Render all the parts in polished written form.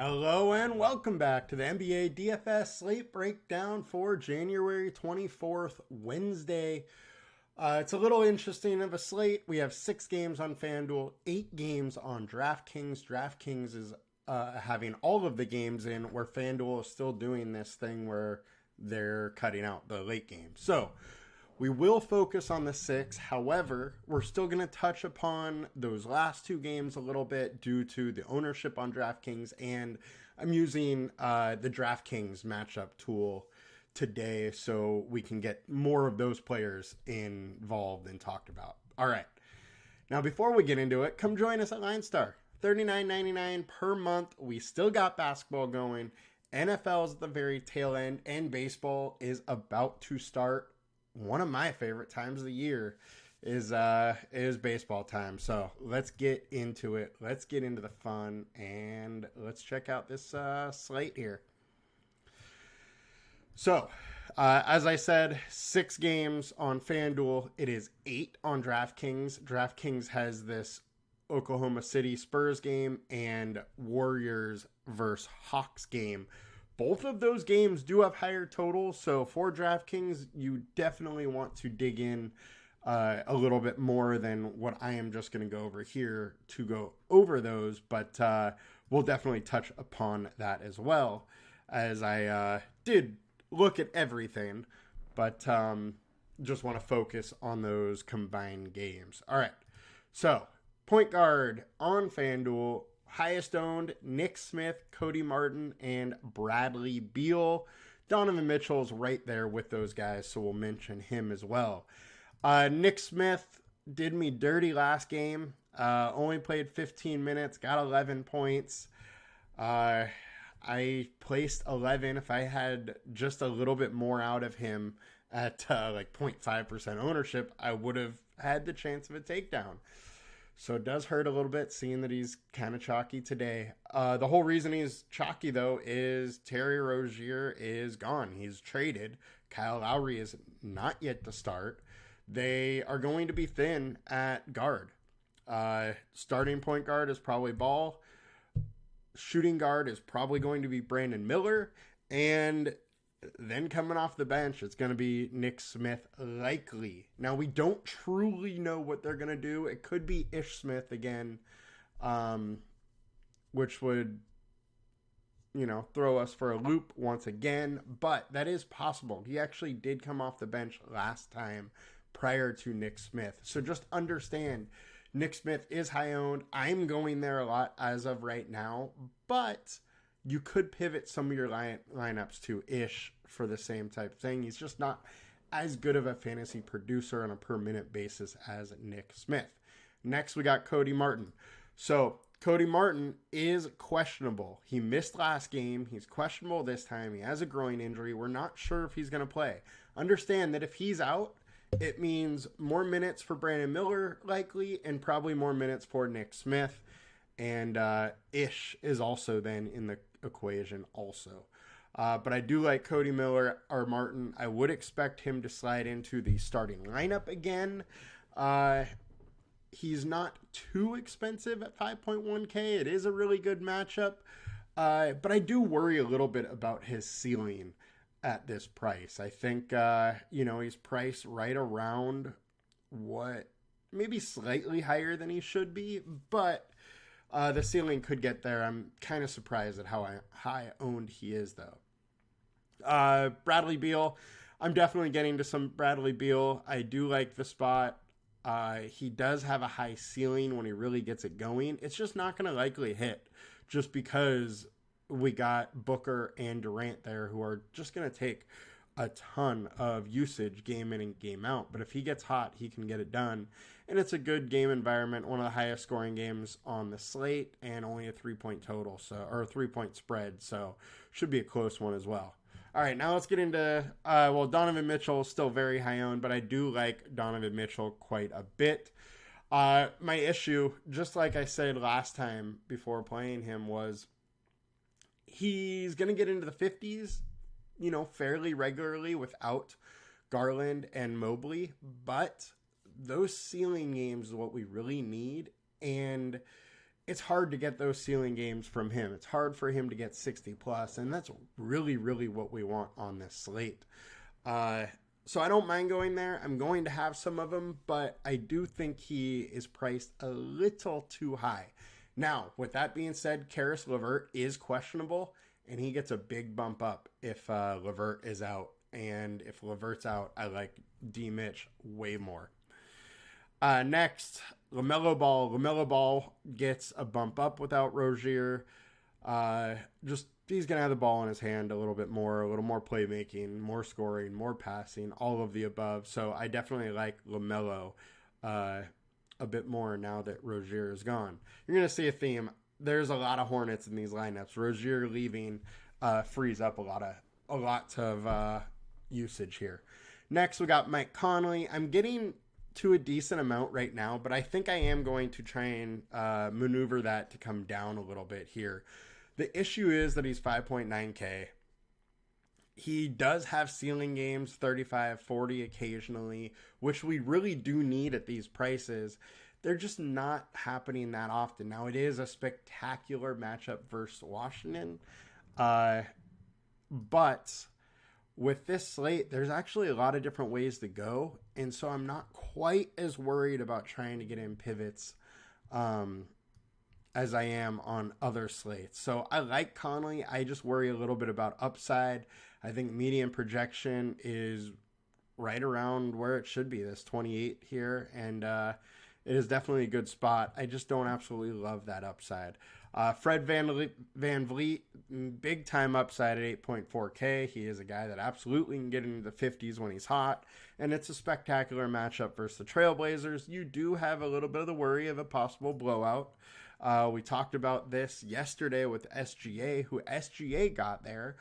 Hello and welcome back to the NBA DFS Slate Breakdown for January 24th, Wednesday. It's a little interesting of a slate. We have 6 games on FanDuel, 8 games on Draftkings. Draftkings is having all of the games in, where FanDuel is still doing this thing where they're cutting out the late games. So we will focus on the 6. However, we're still going to touch upon those last 2 games a little bit due to the ownership on DraftKings, and I'm using the DraftKings matchup tool today so we can get more of those players involved and talked about. All right. Now, before we get into it, come join us at LineStar. $39.99 per month. We still got basketball going. NFL is at the very tail end, and baseball is about to start. One of my favorite times of the year is baseball time. So let's get into it. Let's get into the fun, and let's check out this slate here. So, as I said, 6 games on FanDuel. It is 8 on DraftKings. DraftKings has this Oklahoma City Spurs game and Warriors versus Hawks game. Both of those games do have higher totals, so for DraftKings, you definitely want to dig in a little bit more than what I am just going to go over here to go over those, but we'll definitely touch upon that as well, as I did look at everything, but just want to focus on those combined games. All right, so point guard on FanDuel. Highest owned, Nick Smith, Cody Martin, and Bradley Beal. Donovan Mitchell's right there with those guys, so we'll mention him as well. Nick Smith did me dirty last game. Only played 15 minutes, got 11 points. I placed 11. If I had just a little bit more out of him at like 0.5% ownership, I would have had the chance of a takedown. So it does hurt a little bit seeing that he's kind of chalky today. The whole reason he's chalky, though, is Terry Rozier is gone. He's traded. Kyle Lowry is not yet to start. They are going to be thin at guard. Starting point guard is probably Ball. Shooting guard is probably going to be Brandon Miller. And then coming off the bench, it's going to be Nick Smith likely. Now, we don't truly know what they're going to do. It could be Ish Smith again, which would, throw us for a loop once again. But that is possible. He actually did come off the bench last time prior to Nick Smith. So just understand, Nick Smith is high owned. I'm going there a lot as of right now, but you could pivot some of your lineups to Ish for the same type of thing. He's just not as good of a fantasy producer on a per minute basis as Nick Smith. Next, we got Cody Martin. So Cody Martin is questionable. He missed last game. He's questionable this time. He has a groin injury. We're not sure if he's going to play. Understand that if he's out, it means more minutes for Brandon Miller likely, and probably more minutes for Nick Smith. And Ish is also then in the equation also. But I do like Cody Miller or Martin. I would expect him to slide into the starting lineup again. He's not too expensive at 5.1K. It is a really good matchup. But I do worry a little bit about his ceiling at this price. I think, he's priced right around what, maybe slightly higher than he should be, but the ceiling could get there. I'm kind of surprised at how high owned he is, though. Bradley Beal. I'm definitely getting to some Bradley Beal. I do like the spot. He does have a high ceiling when he really gets it going. It's just not going to likely hit just because we got Booker and Durant there who are just going to take a ton of usage game in and game out. But if he gets hot, he can get it done. And it's a good game environment, one of the highest scoring games on the slate, and only a 3-point total, or a 3-point spread. So should be a close one as well. All right, now let's get into, Donovan Mitchell is still very high owned, but I do like Donovan Mitchell quite a bit. My issue, just like I said last time before playing him, was he's going to get into the 50s, fairly regularly without Garland and Mobley, but those ceiling games is what we really need. And it's hard to get those ceiling games from him. It's hard for him to get 60 plus, and that's really, really what we want on this slate. So I don't mind going there. I'm going to have some of them, but I do think he is priced a little too high. Now, with that being said, Karis LeVert is questionable, and he gets a big bump up if LeVert is out. And if LeVert's out, I like D. Mitch way more. Next, LaMelo Ball. LaMelo Ball gets a bump up without Rozier. He's going to have the ball in his hand a little more playmaking, more scoring, more passing, all of the above. So I definitely like LaMelo a bit more now that Rozier is gone. You're going to see a theme. There's a lot of Hornets in these lineups. Rozier leaving frees up a lot of usage here. Next, we got Mike Conley. I'm getting to a decent amount right now, but I think I am going to try and maneuver that to come down a little bit here. The issue is that he's 5.9K. He does have ceiling games, 35, 40 occasionally, which we really do need at these prices. They're just not happening that often. Now, it is a spectacular matchup versus Washington, but with this slate, there's actually a lot of different ways to go, and so I'm not quite as worried about trying to get in pivots as I am on other slates. So I like Conley. I just worry a little bit about upside. I think median projection is right around where it should be, this 28 here, and it is definitely a good spot. I just don't absolutely love that upside. Fred VanVleet, big time upside at 8.4K. He is a guy that absolutely can get into the 50s when he's hot, and it's a spectacular matchup versus the Trailblazers. You do have a little bit of the worry of a possible blowout. We talked about this yesterday with SGA, who SGA got there.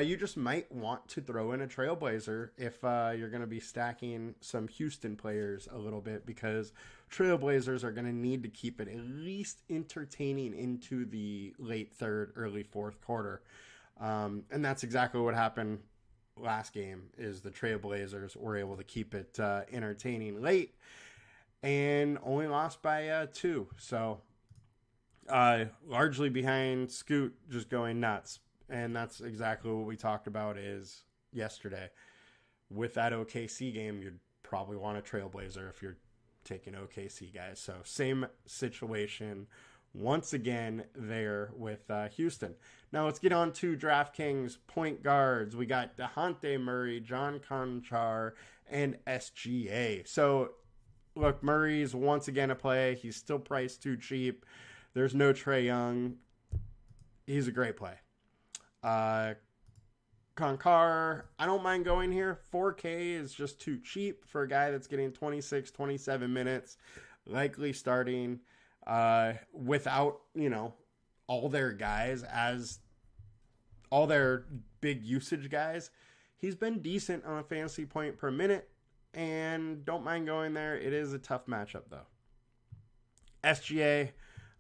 You just might want to throw in a Trailblazer if you're going to be stacking some Houston players a little bit, because Trailblazers are going to need to keep it at least entertaining into the late third, early fourth quarter. And that's exactly what happened last game, is the Trailblazers were able to keep it entertaining late and only lost by 2. So largely behind Scoot just going nuts. And that's exactly what we talked about is yesterday. With that OKC game, you'd probably want a Trailblazer if you're taking OKC guys. So same situation once again there with Houston. Now let's get on to DraftKings point guards. We got DeJounte Murray, John Conchar, and SGA. So look, Murray's once again a play. He's still priced too cheap. There's no Trae Young. He's a great play. Concar, I don't mind going here. 4K is just too cheap for a guy that's getting 26, 27 minutes, likely starting without, all their guys as all their big usage guys. He's been decent on a fantasy point per minute, and don't mind going there. It is a tough matchup, though. SGA,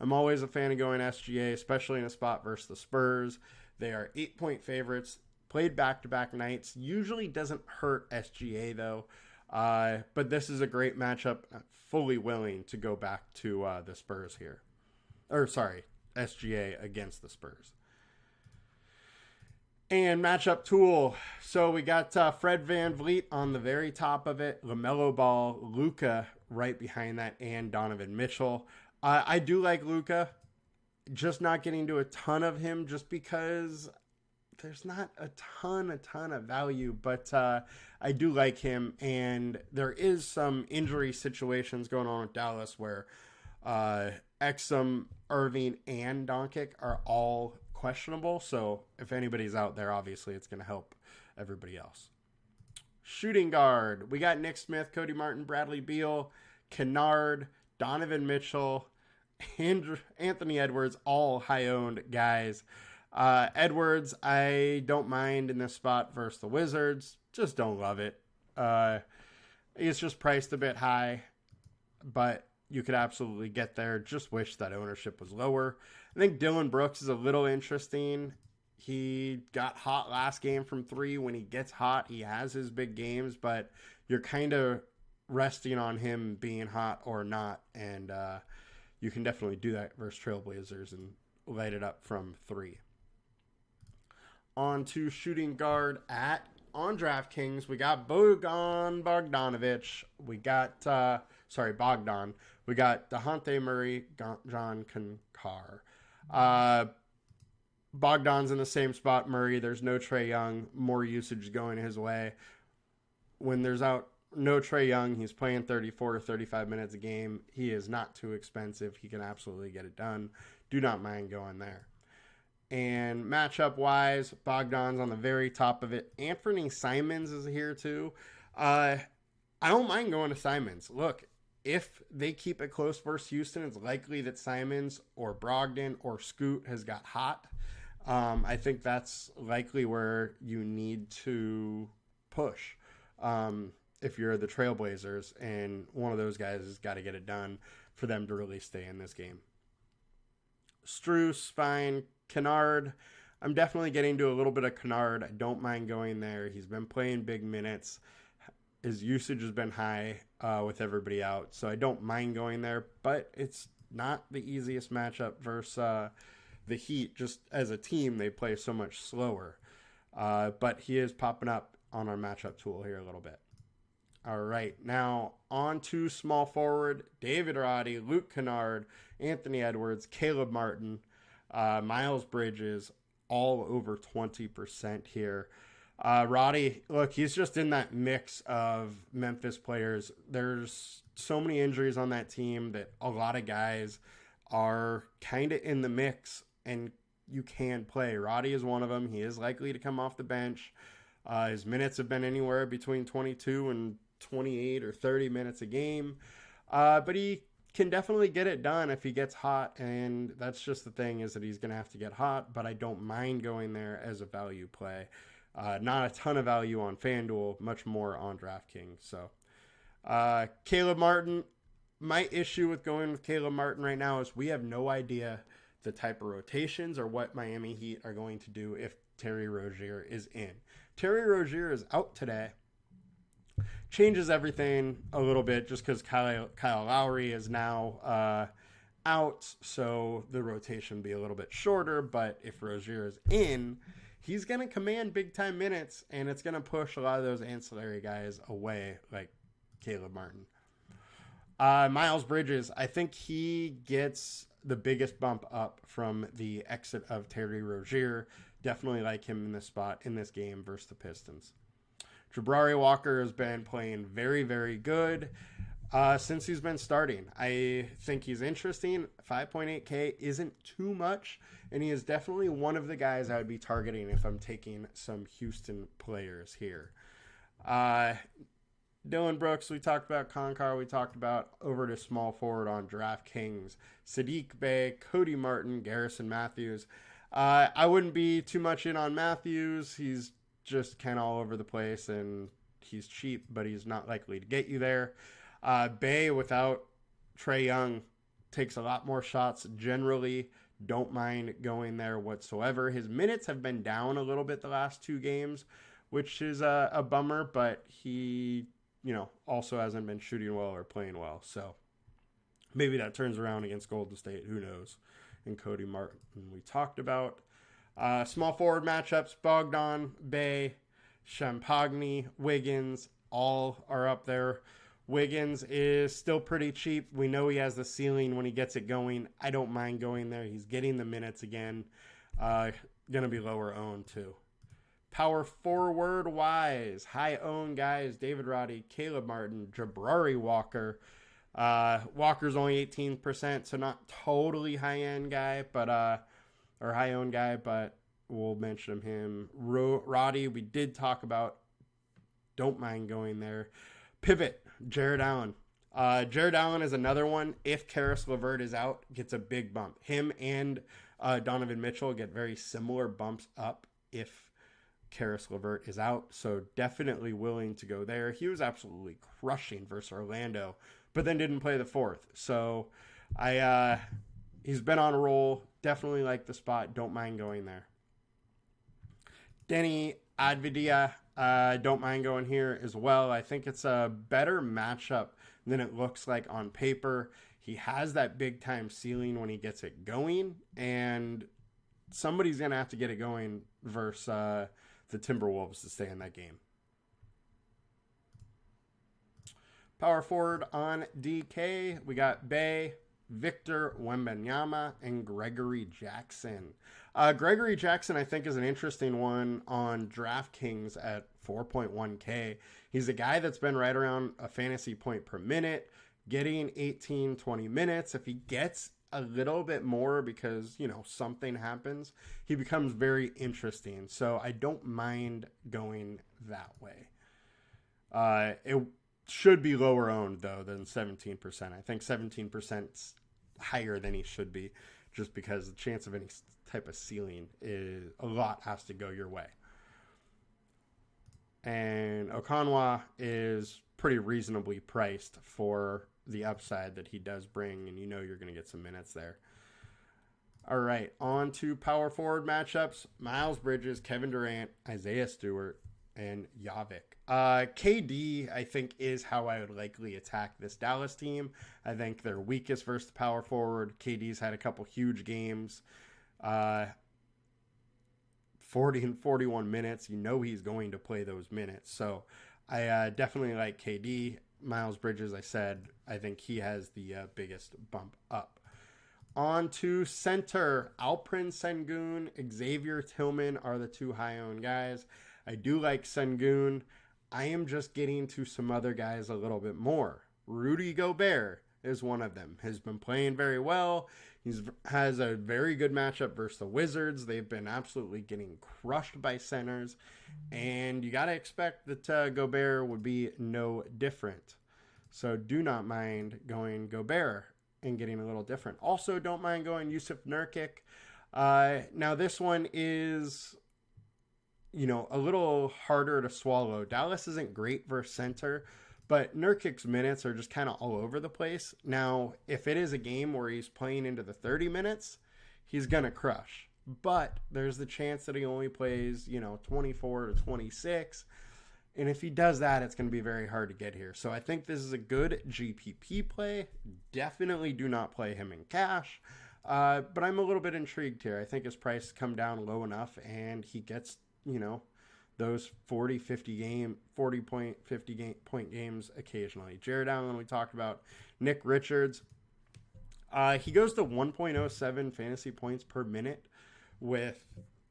I'm always a fan of going SGA, especially in a spot versus the Spurs. They are 8-point favorites, played back-to-back nights. Usually doesn't hurt SGA, though. But this is a great matchup. I'm fully willing to go back to the Spurs here. SGA against the Spurs. And matchup tool. So we got Fred VanVleet on the very top of it. LaMelo Ball, Luka right behind that, and Donovan Mitchell. I do like Luka. Just not getting to a ton of him just because there's not a ton of value, but I do like him, and there is some injury situations going on with Dallas where Exum, Irving, and Doncic are all questionable, so if anybody's out there, obviously it's going to help everybody else. Shooting guard, we got Nick Smith, Cody Martin, Bradley Beal, Kennard, Donovan Mitchell, and Anthony Edwards, all high-owned guys. Edwards, I don't mind in this spot versus the Wizards. Just don't love it. It's just priced a bit high, but you could absolutely get there. Just wish that ownership was lower. I think Dylan Brooks is a little interesting. He got hot last game from 3. When he gets hot, he has his big games, but you're kind of resting on him being hot or not, and you can definitely do that versus Trailblazers and light it up from 3. On to shooting guard on DraftKings, we got Bogdanovic. We got, Bogdan. We got DeJounte Murray, John Concar. Bogdan's in the same spot, Murray. There's no Trae Young. More usage going his way. When there's no Trae Young, he's playing 34 to 35 minutes a game. He is not too expensive. He can absolutely get it done. Do not mind going there. And matchup-wise, Bogdan's on the very top of it. Anthony Simons is here too. I don't mind going to Simons. Look, if they keep it close versus Houston, it's likely that Simons or Brogdon or Scoot has got hot. I think that's likely where you need to push if you're the Trailblazers, and one of those guys has got to get it done for them to really stay in this game. Strus, fine. Kennard, I'm definitely getting to a little bit of Kennard. I don't mind going there. He's been playing big minutes. His usage has been high with everybody out, so I don't mind going there, but it's not the easiest matchup versus the Heat. Just as a team, they play so much slower. But he is popping up on our matchup tool here a little bit. All right, now on to small forward, David Roddy, Luke Kennard, Anthony Edwards, Caleb Martin, Miles Bridges, all over 20% here. Roddy, look, he's just in that mix of Memphis players. There's so many injuries on that team that a lot of guys are kind of in the mix, and you can play. Roddy is one of them. He is likely to come off the bench. His minutes have been anywhere between 22 and 28 or 30 minutes a game. But he can definitely get it done if he gets hot, and that's just the thing, is that he's going to have to get hot, but I don't mind going there as a value play. Not a ton of value on FanDuel, much more on DraftKings. So Caleb Martin, my issue with going with Caleb Martin right now is we have no idea the type of rotations or what Miami Heat are going to do if Terry Rozier is in. Terry Rozier is out today. Changes everything a little bit just because Kyle Lowry is now out, so the rotation will be a little bit shorter. But if Rozier is in, he's going to command big-time minutes, and it's going to push a lot of those ancillary guys away, like Caleb Martin. Miles Bridges, I think he gets the biggest bump up from the exit of Terry Rozier. Definitely like him in this spot, in this game versus the Pistons. Jabari Walker has been playing very, very good since he's been starting. I think he's interesting. 5.8K isn't too much, and he is definitely one of the guys I would be targeting if I'm taking some Houston players here. Dylan Brooks, we talked about. Concar, we talked about. Over to small forward on DraftKings. Sadiq Bey, Cody Martin, Garrison Matthews. I wouldn't be too much in on Matthews. He's just kind of all over the place, and he's cheap, but he's not likely to get you there. Bey, without Trae Young, takes a lot more shots generally. Don't mind going there whatsoever. His minutes have been down a little bit the last 2 games, which is a bummer, but he, also hasn't been shooting well or playing well. So maybe that turns around against Golden State. Who knows? And Cody Martin, we talked about. Small forward matchups, Bogdan, Bey, Champagny, Wiggins, all are up there. Wiggins is still pretty cheap. We know he has the ceiling when he gets it going. I don't mind going there. He's getting the minutes again. Going to be lower owned too. Power forward wise, high owned guys, David Roddy, Caleb Martin, Jabari Walker. Walker's only 18%, so not totally high end guy, but or high owned guy, but we'll mention him. Roddy, we did talk about. Don't mind going there. Pivot, Jared Allen. Jared Allen is another one. If Karis LeVert is out, gets a big bump. Him and Donovan Mitchell get very similar bumps up if Karis LeVert is out. So definitely willing to go there. He was absolutely crushing versus Orlando, but then didn't play the 4th. So he's been on a roll. Definitely like the spot. Don't mind going there. Denny Advidia. Don't mind going here as well. I think it's a better matchup than it looks like on paper. He has that big time ceiling when he gets it going, and somebody's going to have to get it going versus the Timberwolves to stay in that game. Power forward on DK, we got Bay, Victor Wembanyama, and Gregory Jackson. Gregory Jackson, I think, is an interesting one on DraftKings at 4.1K. He's a guy that's been right around a fantasy point per minute, getting 18, 20 minutes. If he gets a little bit more because, you know, something happens, he becomes very interesting. So I don't mind going that way. It should be lower owned, though, than 17%. I think 17% is higher than he should be, just because the chance of any type of ceiling is a lot has to go your way. And Okonwa is pretty reasonably priced for the upside that he does bring, and you know you're going to get some minutes there. All right, on to power forward matchups. Miles Bridges, Kevin Durant, Isaiah Stewart, and Jovic. KD, I think, is how I would likely attack this Dallas team. I think they're weakest versus the power forward. KD's had a couple huge games. 40 and 41 minutes. You know he's going to play those minutes. So I definitely like KD. Miles Bridges, I said, I think he has the biggest bump up. On to center. Alperen Sengun, Xavier Tillman are the two high-owned guys. I do like Sengun. I am just getting to some other guys a little bit more. Rudy Gobert is one of them. Has been playing very well. Has a very good matchup versus the Wizards. They've been absolutely getting crushed by centers. And you got to expect that Gobert would be no different. So do not mind going Gobert and getting a little different. Also, don't mind going Yusuf Nurkic. Now, this one is, you know, a little harder to swallow. Dallas isn't great versus center, but Nurkic's minutes are just kind of all over the place. Now, if it is a game where he's playing into the 30 minutes, he's going to crush. But there's the chance that he only plays, you know, 24 to 26. And if he does that, it's going to be very hard to get here. So I think this is a good GPP play. Definitely do not play him in cash. But I'm a little bit intrigued here. I think his price has come down low enough, and he gets, you know, those 40 point, 50 point games occasionally. Jared Allen, we talked about. Nick Richards. He goes to 1.07 fantasy points per minute with,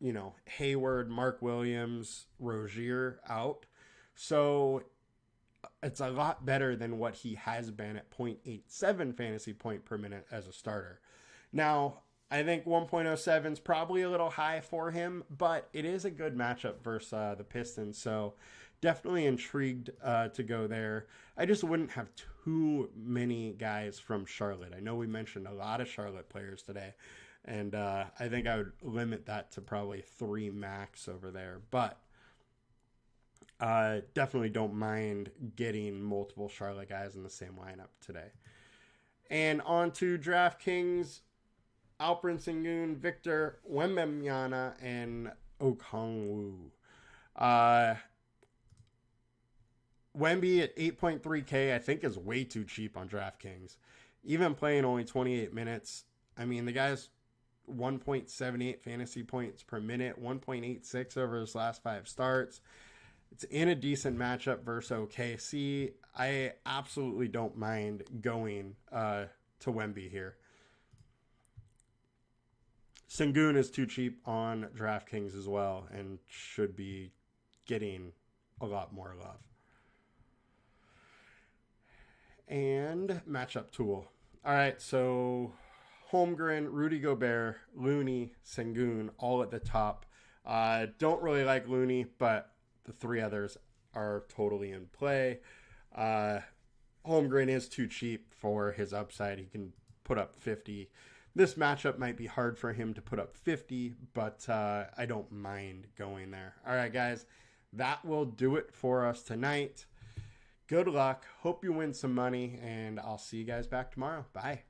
you know, Hayward, Mark Williams, Rozier out. So it's a lot better than what he has been at 0.87 fantasy point per minute as a starter. Now, I think 1.07 is probably a little high for him, but it is a good matchup versus the Pistons, so definitely intrigued to go there. I just wouldn't have too many guys from Charlotte. I know we mentioned a lot of Charlotte players today, and I think I would limit that to probably 3 max over there, but definitely don't mind getting multiple Charlotte guys in the same lineup today. And on to DraftKings. Alperen Sengun, Victor Wembanyama, and Okongwu. Wemby at 8.3K, I think, is way too cheap on DraftKings. Even playing only 28 minutes. I mean, the guy's 1.78 fantasy points per minute, 1.86 over his last 5 starts. It's in a decent matchup versus OKC. I absolutely don't mind going to Wemby here. Sengun is too cheap on DraftKings as well and should be getting a lot more love. And matchup tool. All right, so Holmgren, Rudy Gobert, Looney, Sengun, all at the top. Don't really like Looney, but the 3 others are totally in play. Holmgren is too cheap for his upside. He can put up 50. This matchup might be hard for him to put up 50, but I don't mind going there. All right, guys, that will do it for us tonight. Good luck. Hope you win some money, and I'll see you guys back tomorrow. Bye.